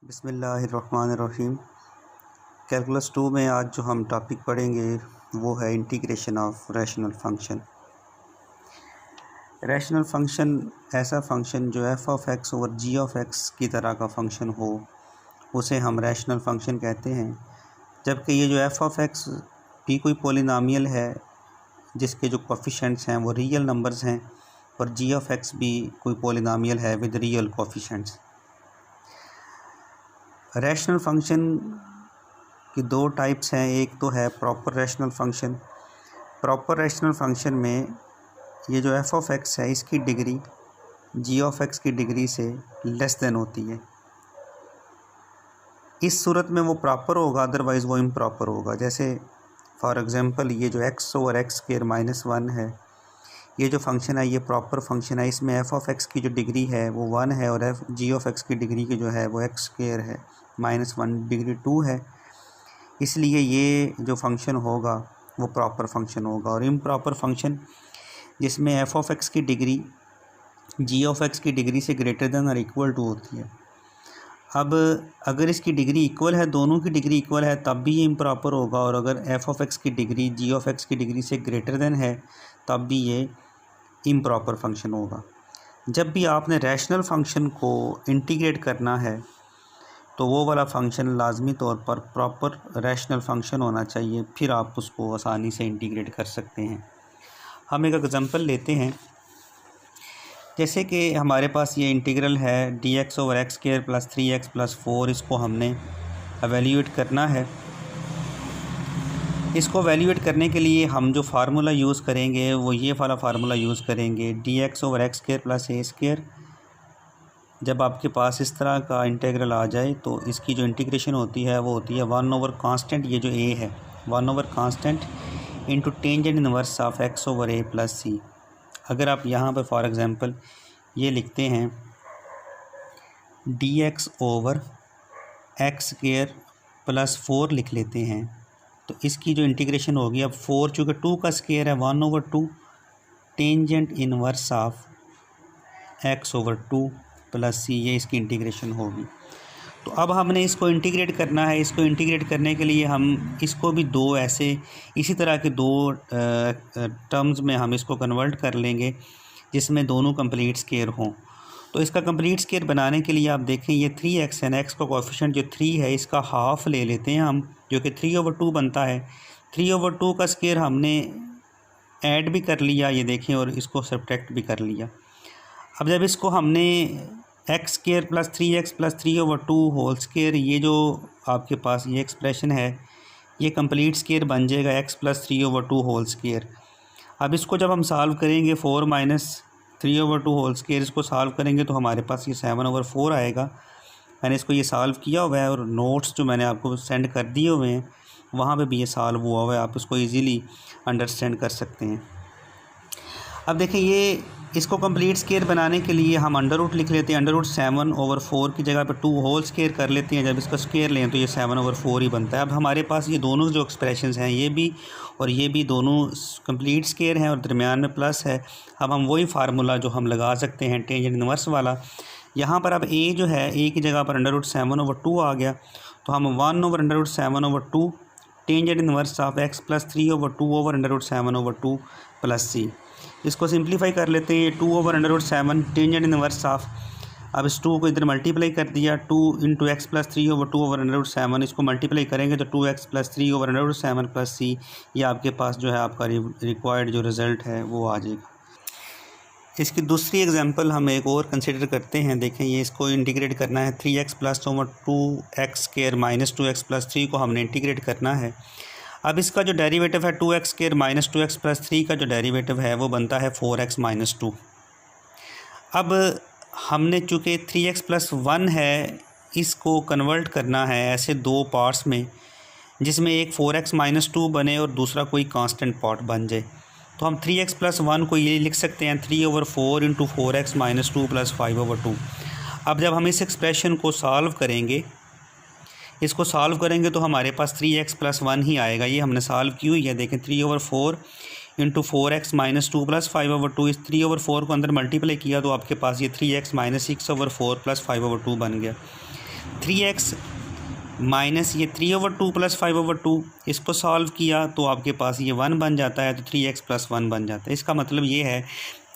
बिस्मिल्लाहिर्रहमानिर्रहीम। कैलकुलस 2 में आज जो हम टॉपिक पढ़ेंगे वो है integration of rational function. Rational function ऐसा फंक्शन जो f of x over g of x की तरह का फंक्शन हो उसे हम रैशनल फंक्शन कहते हैं। जबकि ये जो एफ ऑफ एक्स भी कोई पॉलिनॉमियल है जिसके जो कोफिशिएंट्स हैं वो रियल नंबर्स हैं और जी ऑफ एक्स भी कोई पॉलिनॉमियल है with real coefficients. Rational function की दो टाइप्स हैं, एक तो है proper rational function. Proper rational function में ये जो एफ ऑफ एक्स है इसकी डिग्री जी ऑफ एक्स की डिग्री से लेस देन होती है। इस सूरत में वो प्रॉपर होगा, अदरवाइज़ वो इम्प्रॉपर होगा। जैसे फॉर एग्ज़ाम्पल ये जो x over x square minus 1 है, ये जो फंक्शन है ये प्रॉपर फंक्शन है। इसमें एफ ऑफ एक्स की जो डिग्री है वो 1 है और एफ जी ऑफ एक्स की डिग्री की जो है वो एक्स स्क्वायर है, -1 डिग्री 2 है। इसलिए ये जो फंक्शन होगा वो प्रॉपर फंक्शन होगा। और इम्प्रॉपर फंक्शन जिसमें एफ ऑफ एक्स की डिग्री जी ऑफ एक्स की डिग्री से ग्रेटर देन और इक्वल टू होती है। अब अगर इसकी डिग्री इक्वल है, दोनों की डिग्री इक्वल है, तब भी ये इम्प्रॉपर होगा। और अगर एफ ऑफ एक्स की डिग्री जी ऑफ एक्स की डिग्री से ग्रेटर देन है तब भी ये इम्प्रॉपर फंक्शन होगा। जब भी आपने रैशनल फंक्शन को इंटीग्रेट करना है तो वो वाला फंक्शन लाजमी तौर पर प्रॉपर रैशनल फंक्शन होना चाहिए, फिर आप उसको आसानी से इंटीग्रेट कर सकते हैं। हम एक एग्जांपल लेते हैं। जैसे कि हमारे पास ये इंटीग्रल है D x over x square plus 3x plus 4। इसको हमने एवेल्यूएट करना है। इसको एवेल्यूएट करने के लिए हम जो फार्मूला यूज़ करेंगे वो ये वाला फार्मूला यूज़ करेंगे, d x over x square plus a square. जब आपके पास इस तरह का इंटीग्रल आ जाए तो इसकी जो इंटीग्रेशन होती है वो होती है 1 ओवर कांस्टेंट, ये जो ए है 1 over constant into tangent inverse of x over a plus c. अगर आप यहाँ पर फॉर एग्ज़ाम्पल ये लिखते हैं d x over x square plus 4 लिख लेते हैं तो इसकी जो इंटीग्रेशन होगी, अब 4 चूँकि 2 का स्क्वायर है 1 over 2 tangent inverse of x over 2 plus c, ये इसकी इंटीग्रेशन होगी। तो अब हमने इसको इंटीग्रेट करना है। इसको इंटीग्रेट करने के लिए हम इसको भी दो ऐसे इसी तरह के दो टर्म्स में हम इसको कन्वर्ट कर लेंगे जिसमें दोनों कंप्लीट स्क्वायर हों। तो इसका कंप्लीट स्क्वायर बनाने के लिए आप देखें ये 3x है ना, x का कोएफिशिएंट जो 3 है इसका हाफ़ ले लेते हैं हम, जो कि 3 ओवर 2 बनता है। 3 ओवर 2 का स्क्वायर हमने ऐड भी कर लिया, ये देखें, और इसको सब्ट्रैक्ट भी कर लिया। अब जब इसको हमने x square plus 3x plus 3 over 2 whole square, ये जो आपके पास ये एक्सप्रेशन है ये कंप्लीट स्क्वायर बन जाएगा x plus 3 over 2 whole square. अब इसको जब हम सॉल्व करेंगे 4 माइनस 3 ओवर 2 होल स्क्वायर, इसको सॉल्व करेंगे तो हमारे पास ये 7 ओवर 4 आएगा। मैंने इसको ये सॉल्व किया हुआ है और नोट्स जो मैंने आपको सेंड कर दिए हुए हैं वहाँ पे भी ये सॉल्व हुआ हुआ है, आप इसको ईज़िली अंडरस्टैंड कर सकते हैं। अब देखें ये इसको कंप्लीट स्क्वायर बनाने के लिए हम अंडर रूट लिख लेते हैं। अंडर रूट 7 ओवर 4 की जगह पर 2 होल स्क्वायर कर लेते हैं। जब इसका स्क्वायर लें तो ये 7 ओवर 4 ही बनता है। अब हमारे पास ये दोनों जो एक्सप्रेशंस हैं ये भी और ये भी दोनों कंप्लीट स्क्वायर हैं और दरमियान में प्लस है। अब हम वही फार्मूला जो हम लगा सकते हैं टेंजेंट इनवर्स वाला, यहाँ पर अब ए जो है ए की जगह पर अंडर रूट 7 ओवर 2 आ गया तो हम 1 over under root 7 over 2 tangent inverse of x plus 3 over 2 over under root 7 over 2 plus c. इसको सिंप्लीफाई कर लेते हैं। 2 over under root 7 tangent inverse of, अब इस 2 को इधर मल्टीप्लाई कर दिया, 2 into x plus 3 over 2 over under root 7। इसको मल्टीप्लाई करेंगे तो 2x plus 3 over under root 7 plus c, ये आपके पास जो है आपका रिक्वायर्ड जो रिज़ल्ट है वो आ जाएगा। इसकी दूसरी एग्जांपल हम एक और कंसिडर करते हैं। देखें ये इसको इंटीग्रेट करना है 3x plus over 2x square minus 2x plus 3 को हमने इंटीग्रेट करना है। अब इसका जो डेरिवेटिव है 2x square minus 2x plus 3 का जो डेरिवेटिव है वो बनता है 4x माइनस 2। अब हमने चूँकि 3x प्लस 1 है इसको कन्वर्ट करना है ऐसे दो पार्ट्स में जिसमें एक 4x माइनस 2 बने और दूसरा कोई कांस्टेंट पार्ट बन जाए। तो हम 3x प्लस 1 को ये लिख सकते हैं 3 over 4 into 4x minus 2 plus 5 over 2। अब जब हम इस एक्सप्रेशन को सॉल्व करेंगे, इसको सॉल्व करेंगे तो हमारे पास 3x प्लस 1 ही आएगा। ये हमने सॉल्व की हुई है, देखें 3 over 4 into 4x minus 2 plus 5 over 2। इस 3 ओवर 4 को अंदर मल्टीप्लाई किया तो आपके पास ये 3x minus 6 over 4 plus 5 over 2 बन गया। 3x माइनस ये 3/2 प्लस 5/2, इसको सॉल्व किया तो आपके पास ये 1 बन जाता है, तो 3x + 1 बन जाता है। इसका मतलब ये है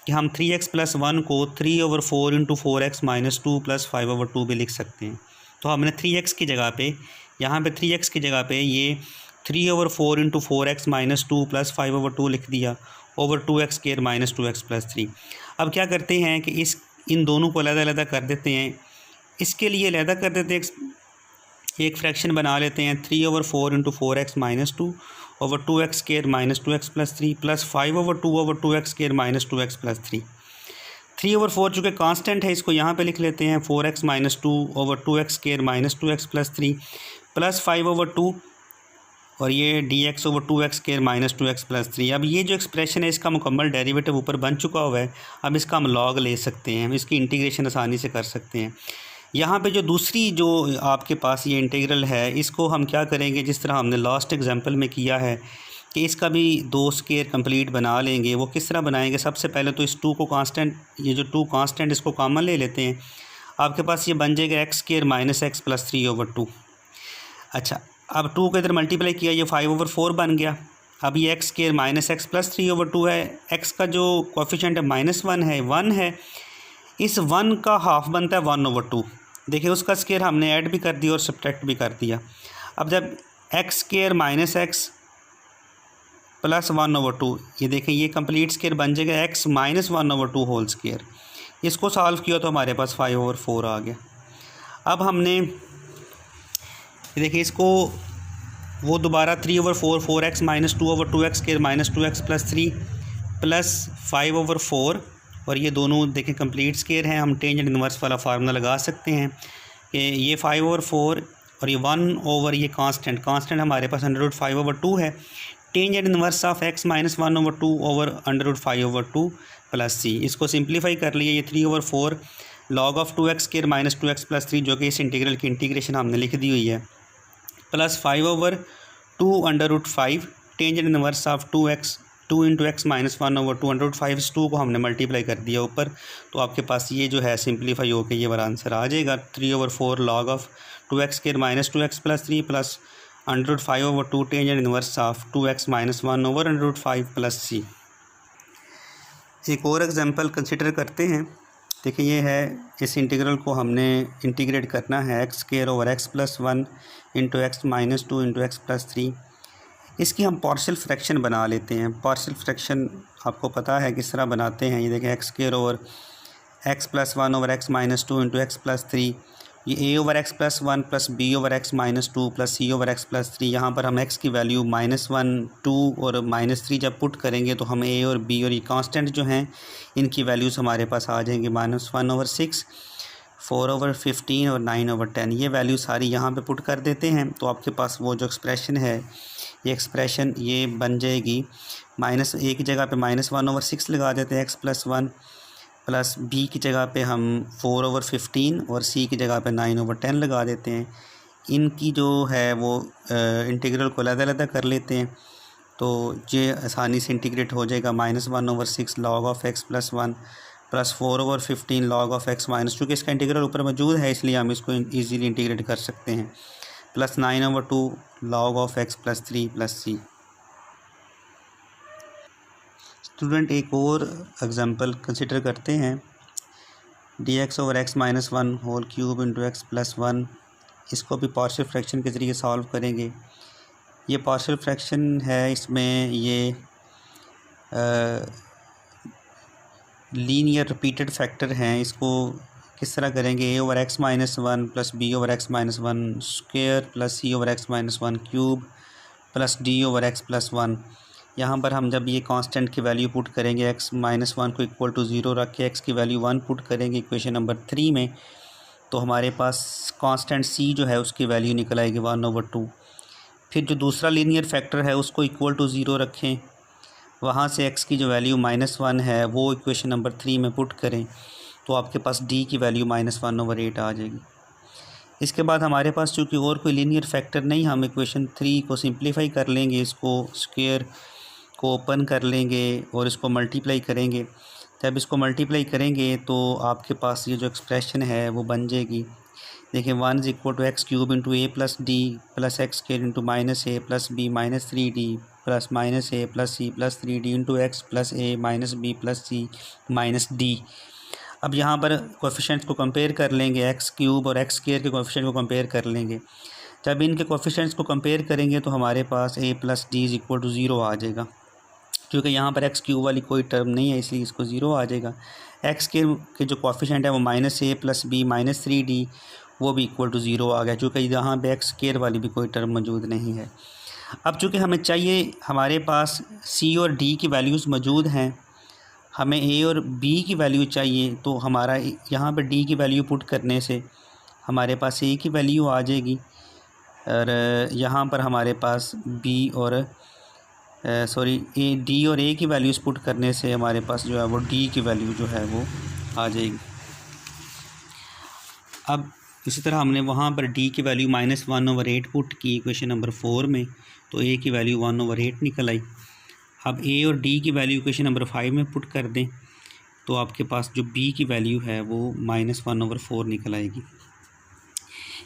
कि हम 3x + 1 को 3/4 × 4x - 2 + 5/2 भी लिख सकते हैं। तो हमने 3x की जगह पे, यहाँ पे 3x की जगह पे ये 3/4 × 4x - 2 + 5/2 लिख दिया ओवर 2x² - 2x + 3। अब क्या करते हैं कि इन दोनों को अलग-अलग कर देते हैं। इसके लिए अलग कर देते हैं, एक फ्रैक्शन बना लेते हैं 3/4 × 4x - 2 over 2x² - 2x + 3 plus 5/2 over 2x² - 2x + 3। 3/4 चूँकि कांस्टेंट है, इसको यहाँ पे लिख लेते हैं 4x - 2 over 2x² - 2x + 3 plus 5/2 और ये dx ओवर 2x² - 2x + 3। अब ये जो एक्सप्रेशन है इसका मुकम्मल डेरिवेटिव ऊपर बन चुका हुआ है। अब इसका हम लॉग ले सकते हैं, हम इसकी इंटीग्रेशन आसानी से कर सकते हैं। यहाँ पे जो दूसरी जो आपके पास ये इंटीग्रल है, इसको हम क्या करेंगे, जिस तरह हमने लास्ट एग्जांपल में किया है कि इसका भी 2 स्क्वायर कंप्लीट बना लेंगे। वो किस तरह बनाएंगे, सबसे पहले तो इस 2 को कांस्टेंट, ये जो 2 कांस्टेंट इसको कॉमन ले लेते हैं। आपके पास ये बन जाएगा x² - x + 3/2। अच्छा, अब 2 को इधर मल्टीप्लाई किया, ये 5/4 बन गया। अब ये x² - x + 3/2 है। x का जो कोएफिशिएंट है -1 है, 1 है। इस 1 का हाफ बनता है 1/2। देखिए उसका स्क्वायर हमने ऐड भी कर दिया और सब्ट्रैक्ट भी कर दिया। अब जब x² - x + 1/2, ये देखें ये कंप्लीट स्क्वायर बन जाएगा x - 1/2 होल स्क्वायर। इसको सॉल्व किया तो हमारे पास 5/4 आ गया। अब हमने देखिए इसको वो दोबारा 3/4 4x - 2/2x² - 2x + 3 प्लस 5/4 और ये दोनों देखें कंप्लीट स्क्वायर हैं। हम टेंजेंट इनवर्स वाला फार्मूला लगा सकते हैं कि ये 5/4 और ये 1 ओवर ये कांस्टेंट हमारे पास √5/2 है। Tangent inverse of x - 1/2 over √5/2 plus c। इसको सिंप्लीफाई कर लिए, ये 3/4 log of 2x² - 2x + 3 जो कि इस इंटीग्रल की इंटीग्रेशन हमने लिख दी हुई है, plus 5/2 √5 tangent inverse of 2 × x - 1/2 √5 इस 2 को हमने मल्टीप्लाई कर दिया ऊपर, तो आपके पास ये जो है सिंप्लीफाई होकर ये वाला आंसर आ जाएगा 3/4 log of 2x² - 2x + 3 plus √5/2 tangent inverse of 2x - 1 over √5 plus c। एक और एग्जांपल कंसिडर करते हैं। देखिए ये है, इस इंटीग्रल को हमने इंटीग्रेट करना है x² over x + 1 × x - 2 × x + 3। इसकी हम पार्शियल फ्रैक्शन बना लेते हैं। पार्शियल फ्रैक्शन आपको पता है किस तरह बनाते हैं। ये देखें x² over x + 1 over x - 2 × x + 3, ये a over x + 1 plus b over x - 2 plus c over x + 3। यहाँ पर हम x की वैल्यू -1 2 और -3 जब पुट करेंगे तो हम a और b और ये कांस्टेंट जो हैं इनकी वैल्यूज़ हमारे पास आ जाएंगी -1 ओवर 6, 4 ओवर 15 और 9 ओवर 10। ये वैल्यू सारी यहाँ पे पुट कर देते हैं तो आपके पास वो जो एक्सप्रेशन है, ये एक्सप्रेशन ये बन जाएगी -a की जगह पे -1 ओवर 6 लगा देते हैं x + 1, प्लस b की जगह पे हम 4 ओवर 15 और c की जगह पे 9 ओवर 10 लगा देते हैं। इनकी जो है वो इंटीग्रल को अलग-अलग कर लेते हैं तो ये आसानी से इंटीग्रेट हो जाएगा। -1 over 6 log of x + 1 plus 4 over 15 log of x - चूँकि इसका इंटीग्रल ऊपर मौजूद है इसलिए हम इसको ईज़िली इंटीग्रेट कर सकते हैं, plus 9 over 2 log of x + 3 plus c। Student एक और एग्जांपल कंसिडर करते हैं। dx over x - 1 whole cube × x + 1, इसको भी पार्शियल फ्रैक्शन के ज़रिए सॉल्व करेंगे। ये पार्शियल फ्रैक्शन है, इसमें ये लीनियर रिपीटेड फैक्टर हैं। इसको किस तरह करेंगे, a over x - 1 plus b over x - 1 square plus c over x - 1 cube plus d over x + 1। यहाँ पर हम जब ये कांस्टेंट की वैल्यू पुट करेंगे x - 1 को इक्वल टू 0 रख के x की वैल्यू 1 पुट करेंगे इक्वेशन नंबर 3 में, तो हमारे पास कांस्टेंट c जो है उसकी वैल्यू निकल आएगी 1/2। फिर जो दूसरा लीनियर फैक्टर है उसको इक्वल टू 0 रखें, वहाँ से x की जो वैल्यू -1 है वो इक्वेशन नंबर 3 में पुट करें तो आपके पास d की वैल्यू -1/8 आ जाएगी। इसके बाद हमारे पास चूँकि और कोई लीनियर फैक्टर नहीं, हम इक्वेशन 3 को सिंप्लीफाई कर लेंगे, इसको स्क्वायर को ओपन कर लेंगे और इसको मल्टीप्लाई करेंगे। जब इसको मल्टीप्लाई करेंगे तो आपके पास ये जो एक्सप्रेशन है वो बन जाएगी। देखिए 1 is equal to x cube into a plus d plus x square into minus a plus b minus 3d plus minus a plus c plus 3d into x plus a minus b plus c minus d. अब यहाँ पर coefficients को compare कर लेंगे, x cube और x square के coefficient को compare कर लेंगे। जब इनके कोफिशिएंट्स को कंपेयर करेंगे तो हमारे पास a plus d is equal to 0 आ जाएगा, क्योंकि यहाँ पर एक्स क्यूब वाली कोई टर्म नहीं है इसलिए इसको 0 आ जाएगा। एक्स के जो कोफिशिएंट है वो minus a plus b minus 3d वो भी इक्वल टू 0 आ गया, क्योंकि यहाँ पे एक्स स्क्वायर वाली भी कोई टर्म मौजूद नहीं है। अब चूँकि हमें चाहिए, हमारे पास सी और डी की वैल्यूज़ मौजूद हैं, हमें ए और बी की वैल्यू चाहिए, तो हमारा यहाँ पर डी की वैल्यू पुट करने से हमारे पास ए की वैल्यू आ जाएगी और यहाँ पर हमारे पास बी और डी और ए की वैल्यूज़ पुट करने से हमारे पास जो है वो डी की वैल्यू जो है वो आ जाएगी। अब इसी तरह हमने वहाँ पर डी की वैल्यू -1/8 पुट की इक्वेशन नंबर 4 में, तो ए की वैल्यू 1/8 निकल आई। अब ए और डी की वैल्यू इक्वेशन नंबर 5 में पुट कर दें तो आपके पास जो बी की वैल्यू है वो -1/4 निकल आएगी।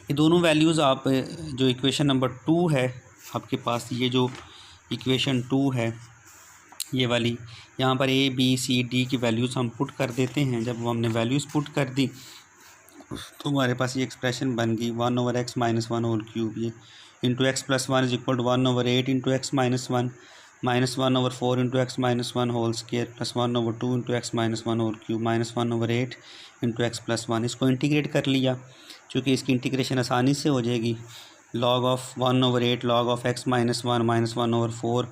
ये दोनों वैल्यूज़ आप जो इक्वेशन नंबर 2 है आपके पास, ये जो इक्वेशन 2 है ये वाली, यहाँ पर ए बी सी डी की वैल्यूज़ हम पुट कर देते हैं। जब वो हमने वैल्यूज़ पुट कर दी तो हमारे पास ये एक्सप्रेशन बन गई 1/x - 1/3 ये into x plus 1 is equal to 1/8 into x minus 1 -1/4 into x minus 1 whole square plus 1/2 into x minus 1/3 -1/8 into x plus 1। इसको इंटीग्रेट कर लिया, चूँकि इसकी इंटीग्रेशन आसानी से हो जाएगी। log of 1/8 log of x minus 1 -1/4।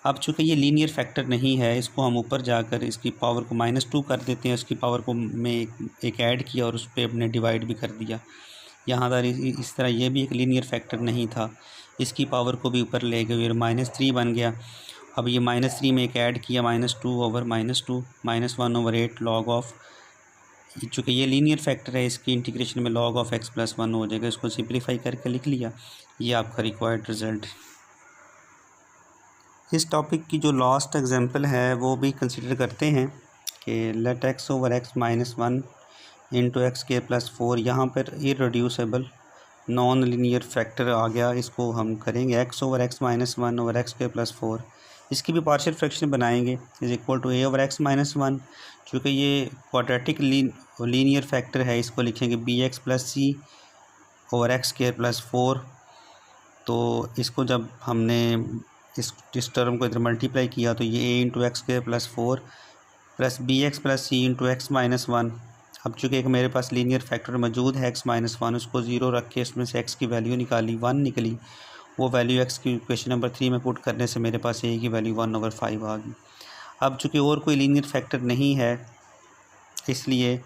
अब चूँकि ये लीनियर फैक्टर नहीं है, इसको हम ऊपर जाकर इसकी पावर को -2 कर देते हैं, उसकी पावर को में एक ऐड किया और उस पर अपने डिवाइड भी कर दिया। यहाँ पर इस तरह ये भी एक लीनियर फैक्टर नहीं था, इसकी पावर को भी ऊपर ले गए और -3 बन गया। अब ये -3 में एक ऐड किया -2/-2 -1/8 log ऑफ, चूँकि ये लीनियर फैक्टर है इसकी इंटीग्रेशन में log ऑफ x प्लस 1 हो जाएगा। इसको सिंप्लीफाई करके लिख लिया, ये आपका रिक्वायर्ड रिज़ल्ट। इस टॉपिक की जो लास्ट एग्जांपल है वो भी कंसिडर करते हैं कि let x/x - 1 into x square plus 4, यहाँ पर इररेड्यूसिबल नॉन लीनियर फैक्टर आ गया, इसको हम करेंगे x/x - 1 एक्स स्क्वायर प्लस 4। इसकी भी पार्शियल फ्रैक्शन बनाएंगे इज इक्वल टू a/x - 1। चूँकि ये क्वाड्रेटिक लीनियर फैक्टर है, इसको लिखेंगे bx प्लस सी ओवर एक्स स्क्वायर प्लस 4। तो इसको जब हमने इस टर्म को इधर मल्टीप्लाई किया तो ये a into x square plus 4 plus bx plus c into x minus 1। अब चूँकि एक मेरे पास लीनियर फैक्टर मौजूद है x माइनस 1, उसको 0 रख के इसमें से x की वैल्यू निकाली, 1 निकली। वो वैल्यू x की इक्वेशन नंबर 3 में पुट करने से मेरे पास a की वैल्यू 1/5 आ गई। अब चूँकि और कोई लीनियर फैक्टर नहीं है, इसलिए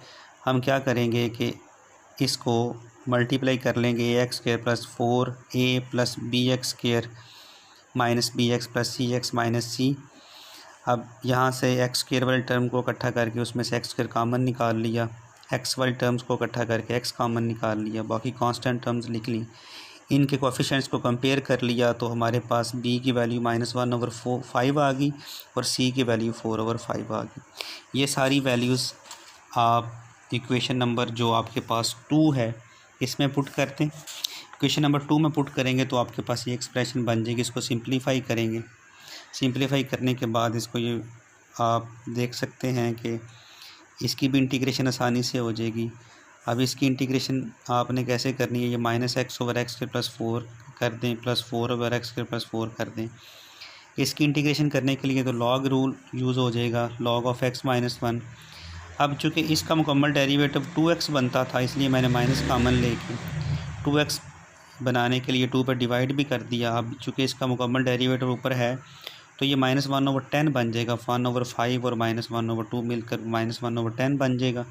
हम क्या करेंगे कि इसको मल्टीप्लाई कर लेंगे ax square plus 4a plus bx square minus bx plus cx minus c। अब यहाँ से x स्क्वायर वाले टर्म को इकट्ठा करके उसमें से x स्क्वायर कॉमन निकाल लिया, x वाली टर्म्स को इकट्ठा करके x कॉमन निकाल लिया, बाकी कांस्टेंट टर्म्स लिख ली। इनके कोफिशिएंट्स को कंपेयर कर लिया तो हमारे पास b की वैल्यू -1/5 आ गई और c की वैल्यू 4/5 आ गई। ये सारी वैल्यूज़ आप इक्वेशन नंबर जो आपके पास 2 है इसमें पुट करते हैं। इक्वेशन नंबर 2 में पुट करेंगे तो आपके पास ये एक्सप्रेशन बन जाएगी। इसको सिंप्लीफाई करेंगे, सिंप्लीफाई करने के बाद इसको ये आप देख सकते हैं कि इसकी भी इंटीग्रेशन आसानी से हो जाएगी। अब इसकी इंटीग्रेशन आपने कैसे करनी है, ये -x/x² प्लस 4 कर दें प्लस 4/x² प्लस 4 कर दें। इसकी इंटीग्रेशन करने के लिए तो लॉग रूल यूज़ हो जाएगा, log ऑफ x माइनस 1। अब चूँकि इसका मुकम्मल डेरिवेटिव 2x बनता था, इसलिए मैंने माइनस कॉमन लेके 2x बनाने के लिए 2 पर डिवाइड भी कर दिया। अब चूँकि इसका मुकम्मल डेरिवेटिव ऊपर है तो ये -1/10 बन जाएगा, 1/5 और -1/2 मिलकर -1/10 बन जाएगा।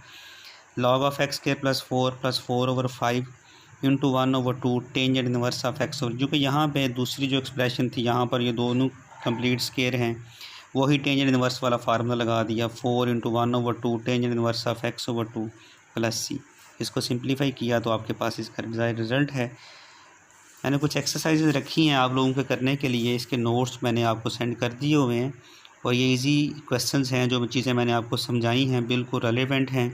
log of x square plus 4/5 into 1/2 tangent inverse of x। जो कि यहाँ पे दूसरी जो एक्सप्रेशन थी, यहाँ पर ये दोनों कंप्लीट स्क्वायर हैं, वही टेंजेंट इनवर्स वाला फार्मूला लगा दिया, 4 into 1/2 tangent inverse of x/2 plus c। इसको सिंप्लीफाई किया तो आपके पास इसका रिज़ल्ट है। मैंने कुछ एक्सरसाइजेज रखी हैं आप लोगों के करने के लिए, इसके नोट्स मैंने आपको सेंड कर दिए हुए हैं और ये इजी क्वेश्चंस हैं। जो चीज़ें मैंने आपको समझाई हैं बिल्कुल रेलेवेंट हैं,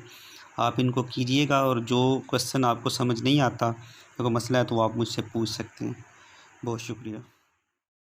आप इनको कीजिएगा, और जो क्वेश्चन आपको समझ नहीं आता, अगर मसला है तो आप मुझसे पूछ सकते हैं। बहुत शुक्रिया।